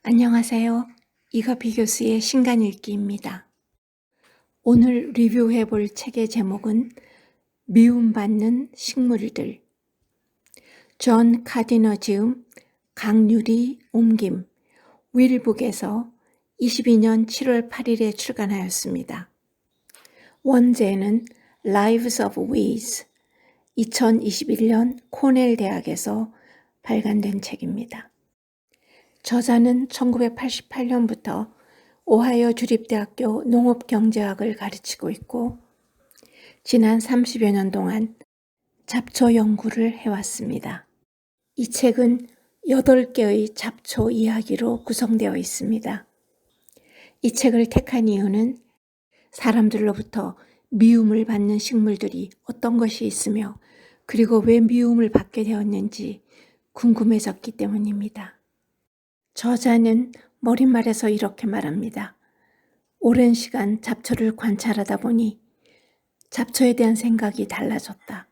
안녕하세요. 이가피 교수의 신간 읽기입니다. 오늘 리뷰해 볼 책의 제목은 미움받는 식물들. 존 카디너 지음, 강유리 옮김, 윌북에서 22년 7월 8일에 출간하였습니다. 원제는 Lives of Weeds, 2021년 코넬 대학에서 발간된 책입니다. 저자는 1988년부터 오하이오 주립대학교 농업경제학을 가르치고 있고 지난 30여 년 동안 잡초 연구를 해왔습니다. 이 책은 8개의 잡초 이야기로 구성되어 있습니다. 이 책을 택한 이유는 사람들로부터 미움을 받는 식물들이 어떤 것이 있으며 그리고 왜 미움을 받게 되었는지 궁금해졌기 때문입니다. 저자는 머릿말에서 이렇게 말합니다. 오랜 시간 잡초를 관찰하다 보니 잡초에 대한 생각이 달라졌다.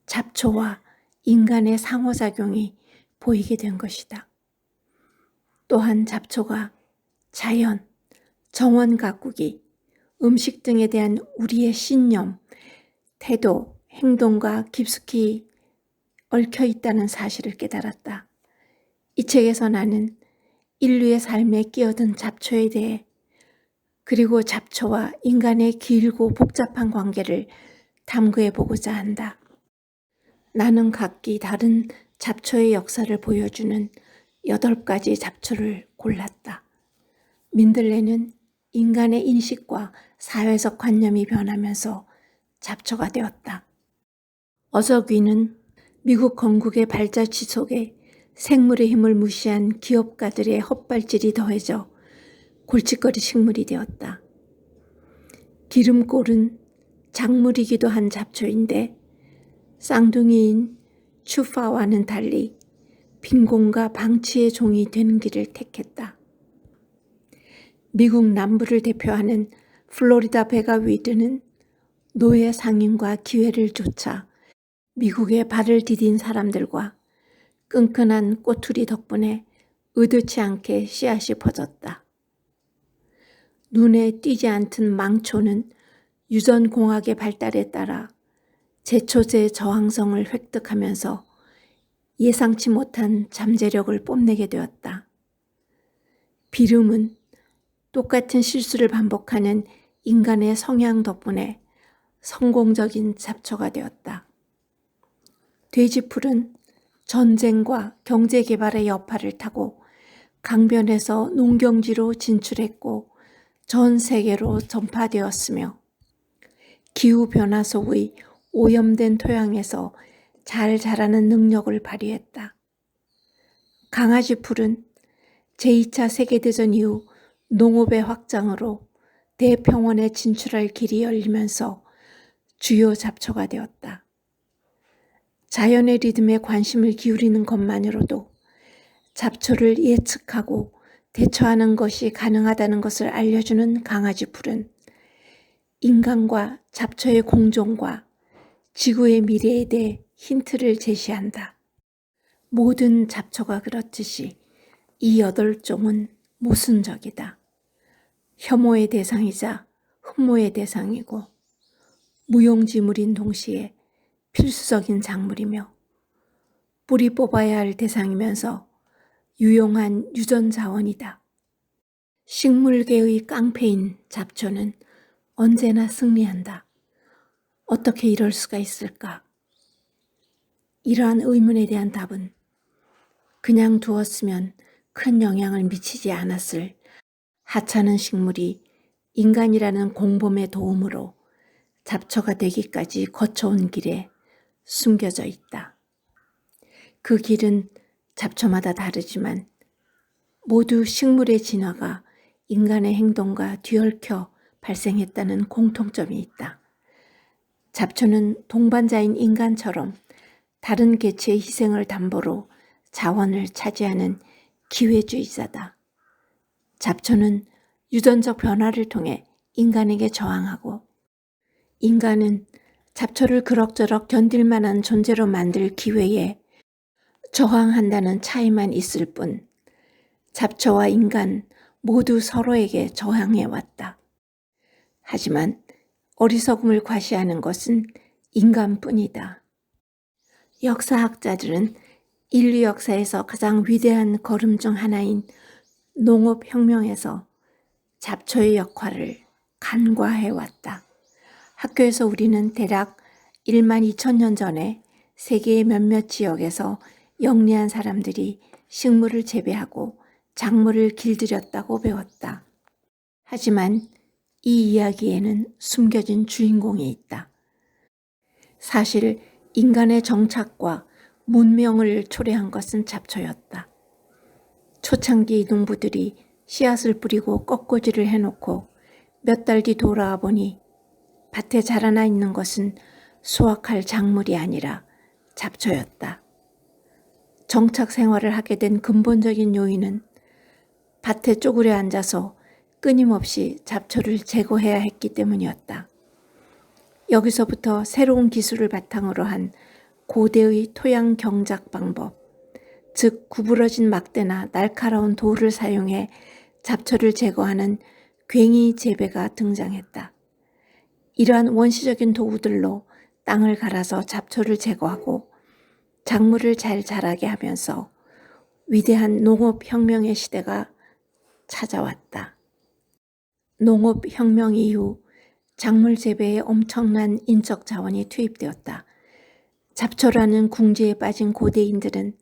잡초와 인간의 상호작용이 보이게 된 것이다. 또한 잡초가 자연, 정원 가꾸기, 음식 등에 대한 우리의 신념, 태도, 행동과 깊숙이 얽혀 있다는 사실을 깨달았다. 이 책에서 나는 인류의 삶에 끼어든 잡초에 대해 그리고 잡초와 인간의 길고 복잡한 관계를 탐구해 보고자 한다. 나는 각기 다른 잡초의 역사를 보여주는 8가지 잡초를 골랐다. 민들레는 인간의 인식과 사회적 관념이 변하면서 잡초가 되었다. 어저귀는 미국 건국의 발자취 속에 생물의 힘을 무시한 기업가들의 헛발질이 더해져 골칫거리 식물이 되었다. 기름골은 작물이기도 한 잡초인데 쌍둥이인 추파와는 달리 빈곤과 방치의 종이 되는 길을 택했다. 미국 남부를 대표하는 플로리다 베가위드는 노예 상인과 기회를 쫓아 미국에 발을 디딘 사람들과 끈끈한 꼬투리 덕분에 의도치 않게 씨앗이 퍼졌다. 눈에 띄지 않던 망초는 유전공학의 발달에 따라 제초제 저항성을 획득하면서 예상치 못한 잠재력을 뽐내게 되었다. 비름은 똑같은 실수를 반복하는 인간의 성향 덕분에 성공적인 잡초가 되었다. 돼지풀은 전쟁과 경제개발의 여파를 타고 강변에서 농경지로 진출했고 전 세계로 전파되었으며 기후변화 속의 오염된 토양에서 잘 자라는 능력을 발휘했다. 강아지풀은 제2차 세계대전 이후 농업의 확장으로 대평원에 진출할 길이 열리면서 주요 잡초가 되었다. 자연의 리듬에 관심을 기울이는 것만으로도 잡초를 예측하고 대처하는 것이 가능하다는 것을 알려주는 강아지풀은 인간과 잡초의 공존과 지구의 미래에 대해 힌트를 제시한다. 모든 잡초가 그렇듯이 이 8종은 모순적이다. 혐오의 대상이자 흠모의 대상이고 무용지물인 동시에 필수적인 작물이며 뿌리 뽑아야 할 대상이면서 유용한 유전자원이다. 식물계의 깡패인 잡초는 언제나 승리한다. 어떻게 이럴 수가 있을까? 이러한 의문에 대한 답은 그냥 두었으면 큰 영향을 미치지 않았을 하찮은 식물이 인간이라는 공범의 도움으로 잡초가 되기까지 거쳐온 길에 숨겨져 있다. 그 길은 잡초마다 다르지만 모두 식물의 진화가 인간의 행동과 뒤얽혀 발생했다는 공통점이 있다. 잡초는 동반자인 인간처럼 다른 개체의 희생을 담보로 자원을 차지하는 기회주의자다. 잡초는 유전적 변화를 통해 인간에게 저항하고 인간은 잡초를 그럭저럭 견딜 만한 존재로 만들 기회에 저항한다는 차이만 있을 뿐 잡초와 인간 모두 서로에게 저항해 왔다. 하지만 어리석음을 과시하는 것은 인간뿐이다. 역사학자들은 인류 역사에서 가장 위대한 걸음 중 하나인 농업혁명에서 잡초의 역할을 간과해 왔다. 학교에서 우리는 대략 12,000년 전에 세계의 몇몇 지역에서 영리한 사람들이 식물을 재배하고 작물을 길들였다고 배웠다. 하지만 이 이야기에는 숨겨진 주인공이 있다. 사실 인간의 정착과 문명을 초래한 것은 잡초였다. 초창기 농부들이 씨앗을 뿌리고 꺾꽂이를 해놓고 몇 달 뒤 돌아와 보니 밭에 자라나 있는 것은 수확할 작물이 아니라 잡초였다. 정착 생활을 하게 된 근본적인 요인은 밭에 쪼그려 앉아서 끊임없이 잡초를 제거해야 했기 때문이었다. 여기서부터 새로운 기술을 바탕으로 한 고대의 토양 경작 방법, 즉 구부러진 막대나 날카로운 돌을 사용해 잡초를 제거하는 괭이 재배가 등장했다. 이러한 원시적인 도구들로 땅을 갈아서 잡초를 제거하고 작물을 잘 자라게 하면서 위대한 농업혁명의 시대가 찾아왔다. 농업혁명 이후 작물 재배에 엄청난 인적 자원이 투입되었다. 잡초라는 궁지에 빠진 고대인들은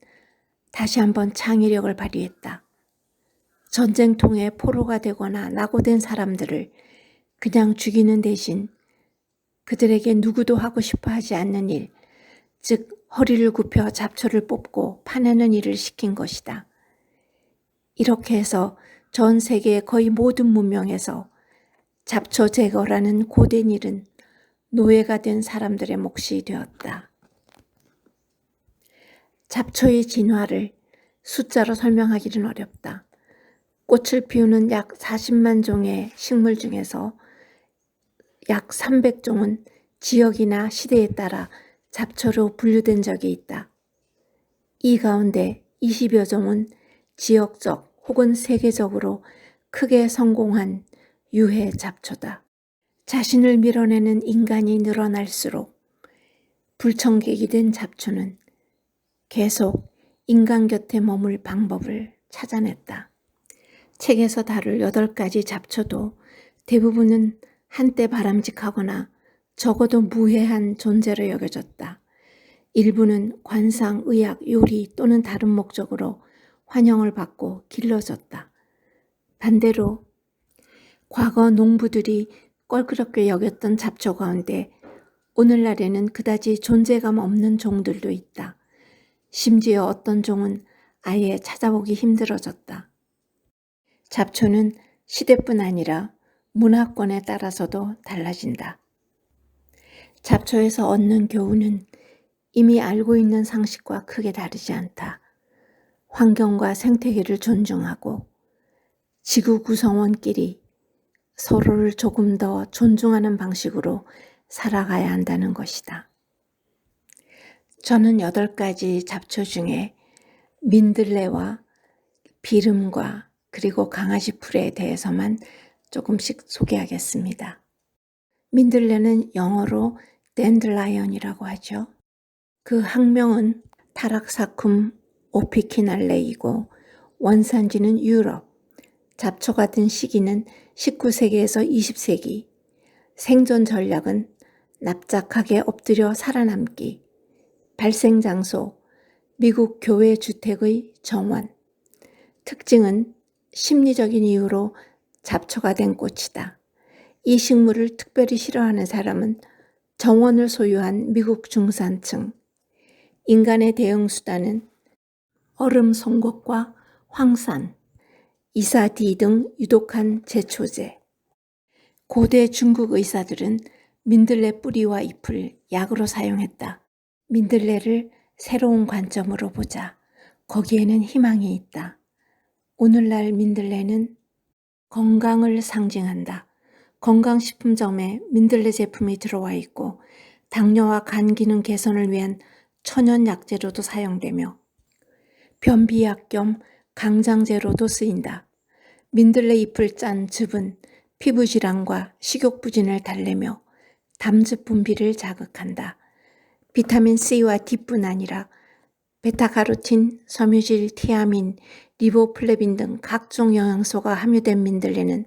다시 한번 창의력을 발휘했다. 전쟁통에 포로가 되거나 낙오된 사람들을 그냥 죽이는 대신 그들에게 누구도 하고 싶어 하지 않는 일, 즉 허리를 굽혀 잡초를 뽑고 파내는 일을 시킨 것이다. 이렇게 해서 전 세계의 거의 모든 문명에서 잡초 제거라는 고된 일은 노예가 된 사람들의 몫이 되었다. 잡초의 진화를 숫자로 설명하기는 어렵다. 꽃을 피우는 약 40만 종의 식물 중에서 약 300종은 지역이나 시대에 따라 잡초로 분류된 적이 있다. 이 가운데 20여 종은 지역적 혹은 세계적으로 크게 성공한 유해 잡초다. 자신을 밀어내는 인간이 늘어날수록 불청객이 된 잡초는 계속 인간 곁에 머물 방법을 찾아냈다. 책에서 다룰 8가지 잡초도 대부분은 한때 바람직하거나 적어도 무해한 존재로 여겨졌다. 일부는 관상, 의학, 요리 또는 다른 목적으로 환영을 받고 길러졌다. 반대로 과거 농부들이 껄끄럽게 여겼던 잡초 가운데 오늘날에는 그다지 존재감 없는 종들도 있다. 심지어 어떤 종은 아예 찾아보기 힘들어졌다. 잡초는 시대뿐 아니라 문화권에 따라서도 달라진다. 잡초에서 얻는 교훈은 이미 알고 있는 상식과 크게 다르지 않다. 환경과 생태계를 존중하고 지구 구성원끼리 서로를 조금 더 존중하는 방식으로 살아가야 한다는 것이다. 저는 8가지 잡초 중에 민들레와 비름과 그리고 강아지 풀에 대해서만 조금씩 소개하겠습니다. 민들레는 영어로 댄들라이언이라고 하죠. 그 학명은 타락사쿰 오피키날레이고 원산지는 유럽, 잡초가 든 시기는 19세기에서 20세기, 생존 전략은 납작하게 엎드려 살아남기, 발생 장소, 미국 교회 주택의 정원, 특징은 심리적인 이유로 잡초가 된 꽃이다. 이 식물을 특별히 싫어하는 사람은 정원을 소유한 미국 중산층, 인간의 대응 수단은 얼음 송곳과 황산, 이사디 등 유독한 제초제. 고대 중국 의사들은 민들레 뿌리와 잎을 약으로 사용했다. 민들레를 새로운 관점으로 보자. 거기에는 희망이 있다. 오늘날 민들레는 건강을 상징한다. 건강식품점에 민들레 제품이 들어와 있고 당뇨와 간 기능 개선을 위한 천연 약재로도 사용되며 변비약 겸 강장제로도 쓰인다. 민들레 잎을 짠 즙은 피부 질환과 식욕 부진을 달래며 담즙 분비를 자극한다. 비타민 C와 D뿐 아니라 베타카로틴, 섬유질, 티아민, 리보플레빈 등 각종 영양소가 함유된 민들레는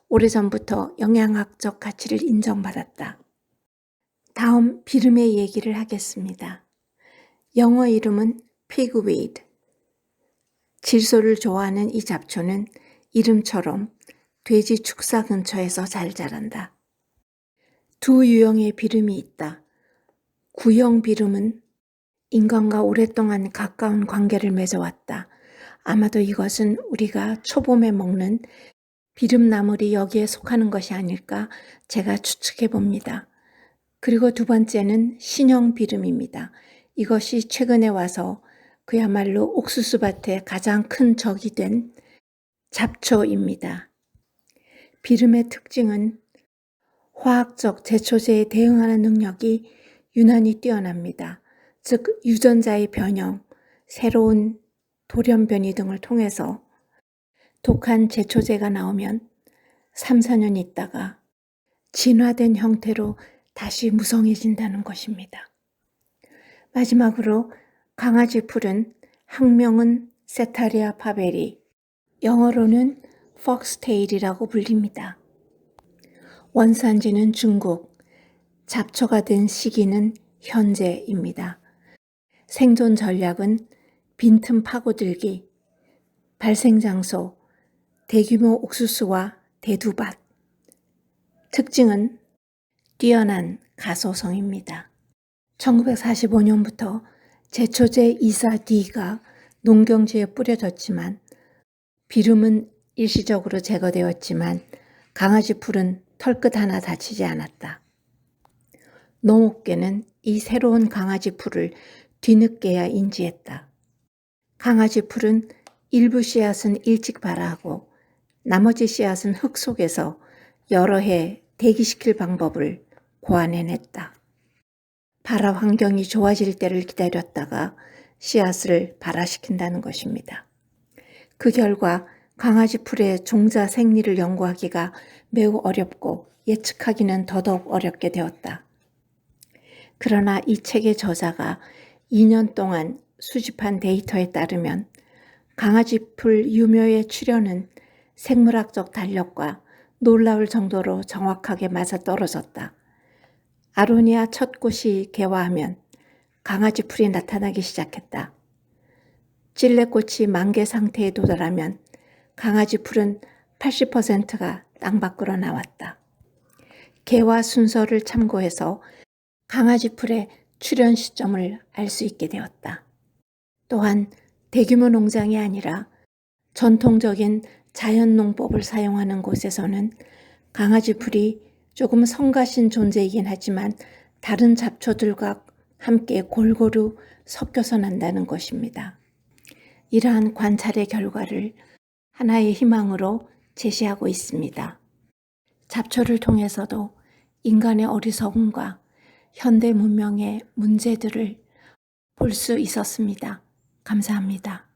오래전부터 영양학적 가치를 인정받았다. 다음 비름의 얘기를 하겠습니다. 영어 이름은 pigweed. 질소를 좋아하는 이 잡초는 이름처럼 돼지 축사 근처에서 잘 자란다. 두 유형의 비름이 있다. 구형 비름은 인간과 오랫동안 가까운 관계를 맺어왔다. 아마도 이것은 우리가 초봄에 먹는 비름나물이 여기에 속하는 것이 아닐까 제가 추측해 봅니다. 그리고 두 번째는 신형 비름입니다. 이것이 최근에 와서 그야말로 옥수수밭의 가장 큰 적이 된 잡초입니다. 비름의 특징은 화학적 제초제에 대응하는 능력이 유난히 뛰어납니다. 즉 유전자의 변형, 새로운 돌연변이 등을 통해서 독한 제초제가 나오면 3, 4년 있다가 진화된 형태로 다시 무성해진다는 것입니다. 마지막으로 강아지 풀은 학명은 세타리아 파베리, 영어로는 폭스테일이라고 불립니다. 원산지는 중국, 잡초가 된 시기는 현재입니다. 생존 전략은 빈틈 파고들기, 발생 장소, 대규모 옥수수와 대두밭. 특징은 뛰어난 가소성입니다. 1945년부터 제초제 2,4-D가 농경지에 뿌려졌지만 비름은 일시적으로 제거되었지만 강아지 풀은 털끝 하나 다치지 않았다. 농업계는 이 새로운 강아지 풀을 뒤늦게야 인지했다. 강아지 풀은 일부 씨앗은 일찍 발아하고 나머지 씨앗은 흙 속에서 여러 해 대기시킬 방법을 고안해냈다. 발아 환경이 좋아질 때를 기다렸다가 씨앗을 발아시킨다는 것입니다. 그 결과 강아지 풀의 종자 생리를 연구하기가 매우 어렵고 예측하기는 더더욱 어렵게 되었다. 그러나 이 책의 저자가 2년 동안 수집한 데이터에 따르면 강아지 풀 유묘의 출현은 생물학적 달력과 놀라울 정도로 정확하게 맞아떨어졌다. 아로니아 첫 꽃이 개화하면 강아지 풀이 나타나기 시작했다. 찔레꽃이 만개 상태에 도달하면 강아지 풀은 80%가 땅 밖으로 나왔다. 개화 순서를 참고해서 강아지 풀의 출현 시점을 알 수 있게 되었다. 또한 대규모 농장이 아니라 전통적인 자연농법을 사용하는 곳에서는 강아지 풀이 조금 성가신 존재이긴 하지만 다른 잡초들과 함께 골고루 섞여서 난다는 것입니다. 이러한 관찰의 결과를 하나의 희망으로 제시하고 있습니다. 잡초를 통해서도 인간의 어리석음과 현대 문명의 문제들을 볼 수 있었습니다. 감사합니다.